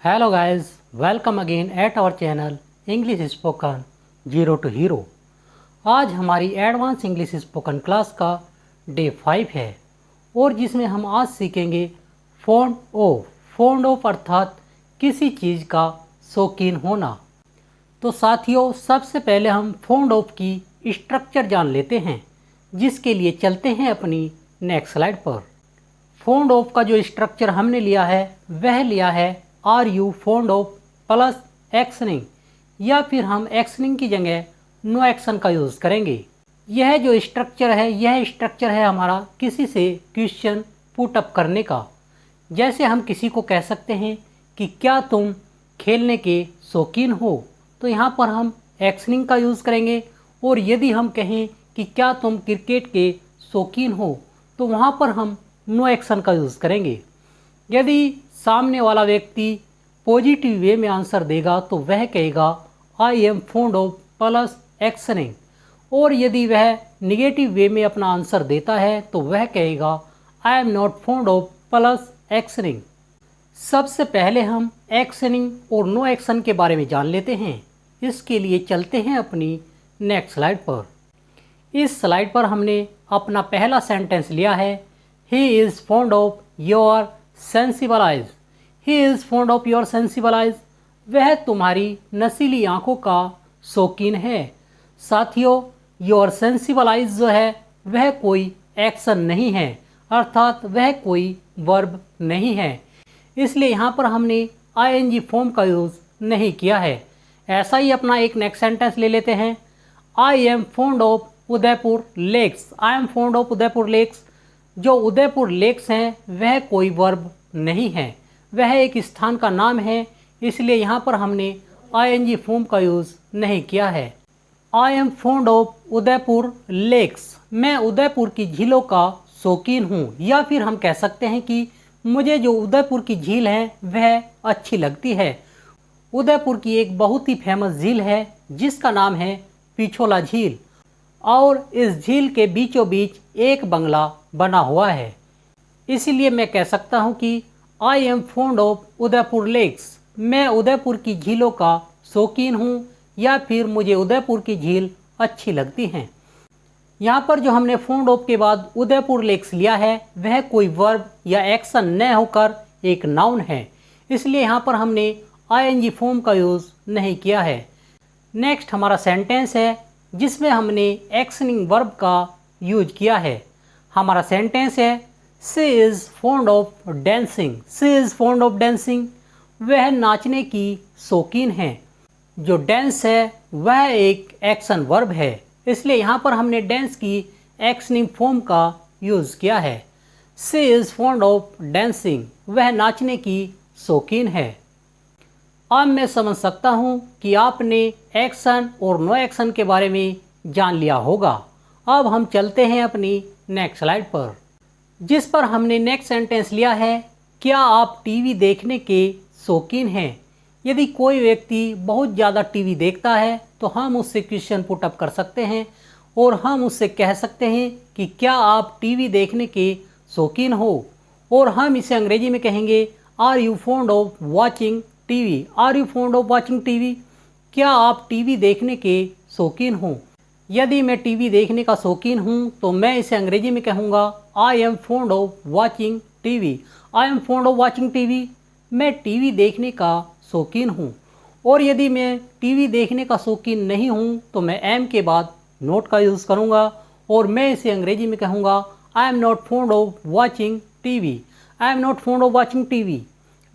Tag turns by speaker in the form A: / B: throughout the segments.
A: Hello guys, welcome again at our channel English Spoken Zero to Hero। आज हमारी advance English spoken class का day 5 है और जिसमें हम आज सीखेंगे फॉन्ड ऑफ। फॉन्ड ऑफ अर्थात किसी चीज़ का शौकीन होना। तो साथियों, सबसे पहले हम फॉन्ड ऑफ की स्ट्रक्चर जान लेते हैं, जिसके लिए चलते हैं अपनी नेक्स्ट स्लाइड पर। फॉन्ड ऑफ का जो स्ट्रक्चर हमने लिया है वह लिया है are you fond of plus actioning, या फिर हम एक्शनिंग की जगह नो एक्शन का यूज़ करेंगे। यह जो स्ट्रक्चर है हमारा किसी से क्वेश्चन पुट अप करने का। जैसे हम किसी को कह सकते हैं कि क्या तुम खेलने के शौकीन हो, तो यहाँ पर हम एक्शनिंग का यूज़ करेंगे। और यदि हम कहें कि क्या तुम क्रिकेट के शौकीन हो, तो वहाँ पर हम नो एक्शन का यूज़ करेंगे। यदि सामने वाला व्यक्ति पॉजिटिव वे में आंसर देगा तो वह कहेगा I am fond of plus actioning, और यदि वह निगेटिव वे में अपना आंसर देता है तो वह कहेगा I am not fond of plus actioning. सबसे पहले हम एक्शनिंग और नो एक्शन के बारे में जान लेते हैं। इसके लिए चलते हैं अपनी नेक्स्ट स्लाइड पर। इस स्लाइड पर हमने अपना पहला सेंटेंस लिया है, he is fond of your sensible eyes. He is fond of your sensible eyes, वह तुम्हारी नशीली आंखों का शौकीन है। साथियों, योर सेंसिबल आइज जो है वह कोई एक्शन नहीं है, अर्थात वह कोई वर्ब नहीं है, इसलिए यहाँ पर हमने आईएनजी फॉर्म का यूज़ नहीं किया है। ऐसा ही अपना एक नेक्स्ट सेंटेंस ले लेते हैं, I am fond of Udaipur lakes. I am fond of Udaipur lakes, जो उदयपुर लेक्स हैं वह कोई वर्ब नहीं है, वह एक स्थान का नाम है, इसलिए यहाँ पर हमने आईएनजी फॉर्म का यूज़ नहीं किया है। I am fond of Udaipur lakes, मैं उदयपुर की झीलों का शौकीन हूँ। या फिर हम कह सकते हैं कि मुझे जो उदयपुर की झील है वह अच्छी लगती है। उदयपुर की एक बहुत ही फेमस झील है जिसका नाम है पिछोला झील, और इस झील के बीचों बीच एक बंगला बना हुआ है, इसीलिए मैं कह सकता हूँ कि I am fond of Udaipur lakes, मैं उदयपुर की झीलों का शौकीन हूँ, या फिर मुझे उदयपुर की झील अच्छी लगती हैं। यहाँ पर जो हमने फॉन्ड ऑफ के बाद उदयपुर लेक्स लिया है वह कोई वर्ब या एक्शन न होकर एक नाउन है, इसलिए यहाँ पर हमने आईएनजी फॉर्म का यूज़ नहीं किया है। नेक्स्ट हमारा सेंटेंस है जिसमें हमने एक्शनिंग वर्ब का यूज किया है। हमारा सेंटेंस है she is fond of dancing. She is fond of dancing, वह नाचने की शौकीन है। जो डांस है वह एक एक्शन वर्ब है, इसलिए यहाँ पर हमने डांस की एक्शनिंग फॉर्म का यूज़ किया है। She is fond of dancing, वह नाचने की शौकीन है। अब मैं समझ सकता हूँ कि आपने एक्शन और नो एक्शन के बारे में जान लिया होगा। अब हम चलते हैं अपनी नेक्स्ट स्लाइड पर, जिस पर हमने नेक्स्ट सेंटेंस लिया है, क्या आप टीवी देखने के शौकीन हैं। यदि कोई व्यक्ति बहुत ज़्यादा टीवी देखता है तो हम उससे क्वेश्चन पुट अप कर सकते हैं और हम उससे कह सकते हैं कि क्या आप टीवी देखने के शौकीन हो, और हम इसे अंग्रेजी में कहेंगे are you fond of watching TV. Are you fond of watching TV, क्या आप टीवी देखने के शौकीन हो। यदि मैं टीवी देखने का शौकीन हूँ तो मैं इसे अंग्रेजी में कहूँगा आई am fond of watching TV. I am fond of watching TV, मैं टीवी देखने का शौकीन हूँ। और यदि मैं टीवी देखने का शौकीन नहीं हूँ तो मैं एम के बाद नॉट का यूज़ करूँगा और मैं इसे अंग्रेजी में कहूँगा आई am not fond of watching TV. I am not fond of watching TV,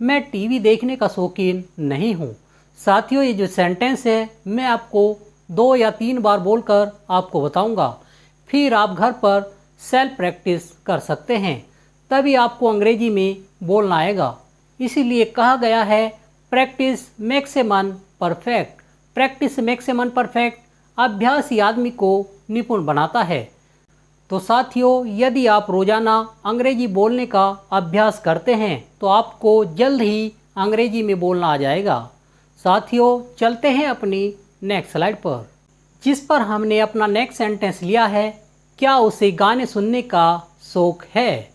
A: मैं टीवी देखने का शौकीन नहीं हूँ। साथियों, ये जो सेंटेंस है मैं आपको 2 या 3 बार बोलकर आपको बताऊंगा, फिर आप घर पर सेल्फ प्रैक्टिस कर सकते हैं, तभी आपको अंग्रेजी में बोलना आएगा। इसीलिए कहा गया है practice makes a man perfect. Practice makes a man perfect, अभ्यास ही आदमी को निपुण बनाता है। तो साथियों, यदि आप रोज़ाना अंग्रेजी बोलने का अभ्यास करते हैं तो आपको जल्द ही अंग्रेजी में बोलना आ जाएगा। साथियों, चलते हैं अपनी नेक्स्ट स्लाइड पर, जिस पर हमने अपना नेक्स्ट सेंटेंस लिया है, क्या उसे गाने सुनने का शौक़ है।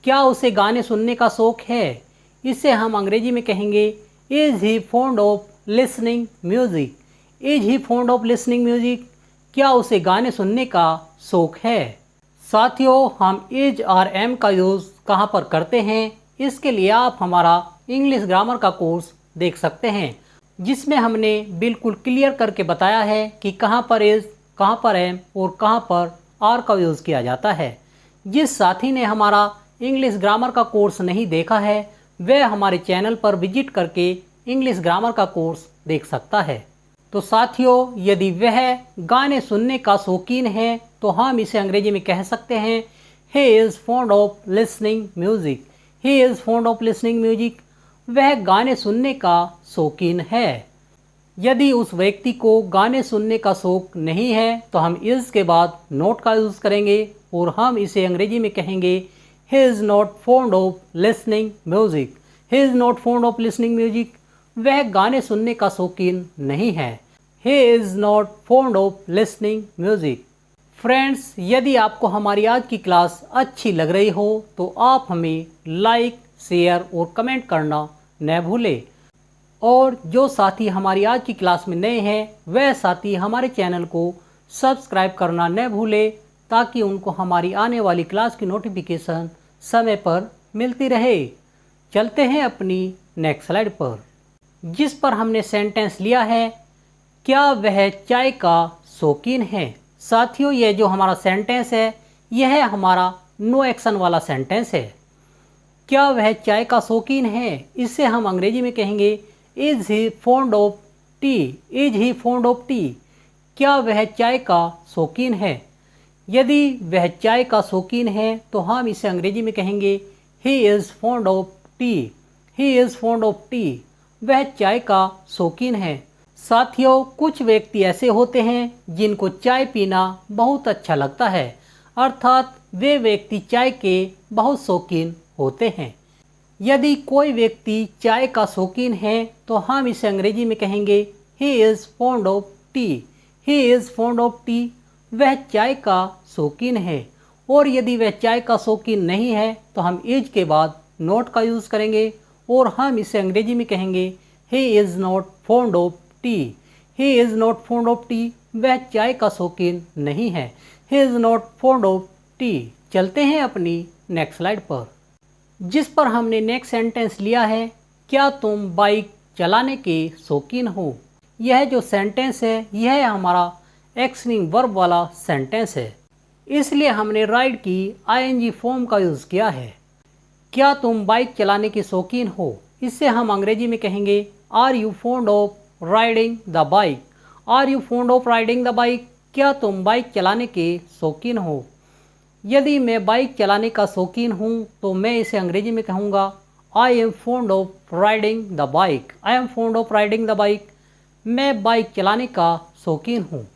A: क्या उसे गाने सुनने का शौक़ है, इसे हम अंग्रेजी में कहेंगे is he fond of listening music. Is he fond of listening music, क्या उसे गाने सुनने का शौक़ है। साथियों, हम इज और एम का यूज़ कहाँ पर करते हैं, इसके लिए आप हमारा इंग्लिश ग्रामर का कोर्स देख सकते हैं, जिसमें हमने बिल्कुल क्लियर करके बताया है कि कहाँ पर इज़, कहाँ पर एम और कहाँ पर आर का यूज़ किया जाता है। जिस साथी ने हमारा इंग्लिश ग्रामर का कोर्स नहीं देखा है, वह हमारे चैनल पर विजिट करके इंग्लिश ग्रामर का कोर्स देख सकता है। तो साथियों, यदि वह गाने सुनने का शौकीन है तो हम इसे अंग्रेजी में कह सकते हैं he is fond of listening music. He is fond of listening music, वह गाने सुनने का शौकीन है। यदि उस व्यक्ति को गाने सुनने का शौक़ नहीं है तो हम इज़ के बाद नॉट का यूज़ करेंगे और हम इसे अंग्रेजी में कहेंगे he is not fond of listening music. He is not fond of listening music, वह गाने सुनने का शौकीन नहीं है। He is not fond of listening music. Friends, यदि आपको हमारी आज की क्लास अच्छी लग रही हो तो आप हमें लाइक, शेयर और कमेंट करना न भूलें। और जो साथी हमारी आज की क्लास में नए हैं, वह साथी हमारे चैनल को सब्सक्राइब करना न भूलें, ताकि उनको हमारी आने वाली क्लास की नोटिफिकेशन समय पर मिलती रहे। चलते हैं अपनी नेक्स्ट स्लाइड पर, जिस पर हमने सेंटेंस लिया है, क्या वह चाय का शौकीन है। साथियों, यह जो हमारा सेंटेंस है, यह हमारा नो एक्शन वाला सेंटेंस है। क्या वह चाय का शौकीन है, इससे हम अंग्रेजी में कहेंगे is he fond of T. Is he fond of T, क्या वह चाय का शौकीन है। यदि वह चाय का शौकीन है तो हम इसे अंग्रेजी में कहेंगे he is fond of T. He is fond of T, वह चाय का शौकीन है। साथियों, कुछ व्यक्ति ऐसे होते हैं जिनको चाय पीना बहुत अच्छा लगता है, अर्थात वे व्यक्ति चाय के बहुत शौकीन होते हैं। यदि कोई व्यक्ति चाय का शौकीन है तो हम इसे अंग्रेजी में कहेंगे he is fond of T. He is fond of T, वह चाय का शौकीन है। और यदि वह चाय का शौकीन नहीं है तो हम इज के बाद नॉट का यूज़ करेंगे और हम इसे अंग्रेजी में कहेंगे he is not fond of T. He is not fond of T, वह चाय का शौकीन नहीं है। He is not fond of T. चलते हैं अपनी नेक्स्ट स्लाइड पर, जिस पर हमने नेक्स्ट सेंटेंस लिया है, क्या तुम बाइक चलाने के शौकीन हो। यह जो सेंटेंस है, यह हमारा एक्सनिंग वर्ब वाला सेंटेंस है, इसलिए हमने राइड की आईएनजी फॉर्म का यूज़ किया है। क्या तुम बाइक चलाने के शौकीन हो, इससे हम अंग्रेजी में कहेंगे are you fond of riding the bike. Are you fond of riding the bike, क्या तुम बाइक चलाने के शौकीन हो। यदि मैं बाइक चलाने का शौकीन हूँ तो मैं इसे अंग्रेजी में कहूँगा आई am fond of riding the bike. I am fond of riding the bike, मैं बाइक चलाने का शौकीन हूँ।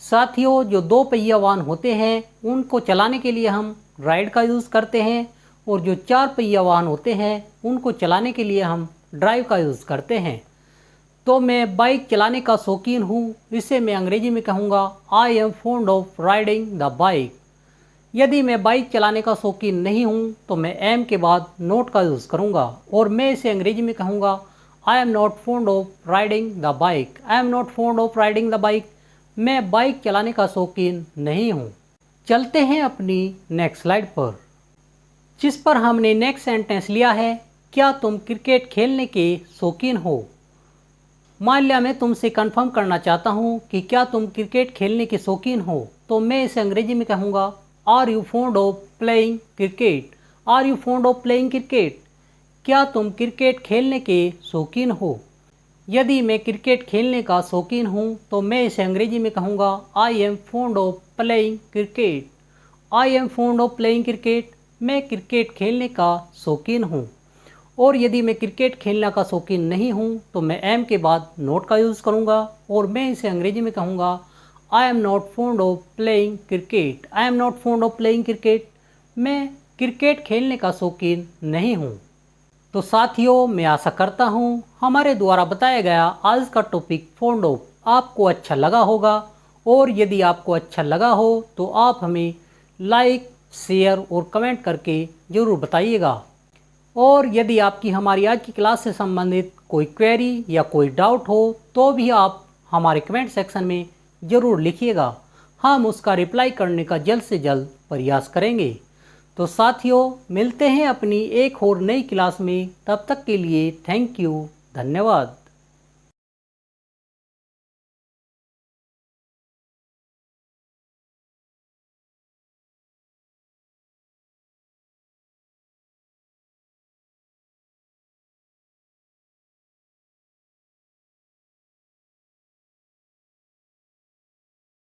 A: साथियों, जो दो पहिया वाहन होते हैं उनको चलाने के लिए हम राइड का यूज़ करते हैं, और जो चार पहिया वाहन होते हैं उनको चलाने के लिए हम ड्राइव का यूज़ करते हैं। तो मैं बाइक चलाने का शौकीन हूँ, इसे मैं अंग्रेजी में कहूँगा आई am fond of riding the bike. यदि मैं बाइक चलाने का शौकीन नहीं हूँ तो मैं एम के बाद नॉट का यूज़ करूँगा और मैं इसे अंग्रेजी में कहूँगा आई am not fond of riding the bike. I am not fond of riding the bike, मैं बाइक चलाने का शौकीन नहीं हूँ। चलते हैं अपनी नेक्स्ट स्लाइड पर, जिस पर हमने नेक्स्ट सेंटेंस लिया है, क्या तुम क्रिकेट खेलने के शौकीन हो। मान लिया मैं तुमसे कंफर्म करना चाहता हूँ कि क्या तुम क्रिकेट खेलने के शौकीन हो, तो मैं इसे अंग्रेजी में कहूँगा are you fond of playing cricket. Are you fond of playing cricket, क्या तुम क्रिकेट खेलने के शौकीन हो। यदि मैं क्रिकेट खेलने का शौकीन हूँ तो मैं इसे अंग्रेजी में कहूँगा आई am fond of playing cricket. I am fond of playing cricket, मैं क्रिकेट खेलने का शौकीन हूँ। और यदि मैं क्रिकेट खेलने का शौकीन नहीं हूँ तो मैं एम के बाद नॉट का यूज़ करूँगा और मैं इसे अंग्रेजी में कहूँगा आई am not fond of playing cricket. I am not fond of playing cricket, मैं क्रिकेट खेलने का शौकीन नहीं हूँ। तो साथियों, मैं आशा करता हूँ हमारे द्वारा बताया गया आज का टॉपिक फॉन्ड ऑफ आपको अच्छा लगा होगा, और यदि आपको अच्छा लगा हो तो आप हमें लाइक, शेयर और कमेंट करके ज़रूर बताइएगा। और यदि आपकी हमारी आज की क्लास से संबंधित कोई क्वेरी या कोई डाउट हो तो भी आप हमारे कमेंट सेक्शन में ज़रूर लिखिएगा। हम उसका रिप्लाई करने का जल्द से जल्द प्रयास करेंगे। तो साथियों, मिलते हैं अपनी एक और नई क्लास में। तब तक के लिए थैंक यू, धन्यवाद।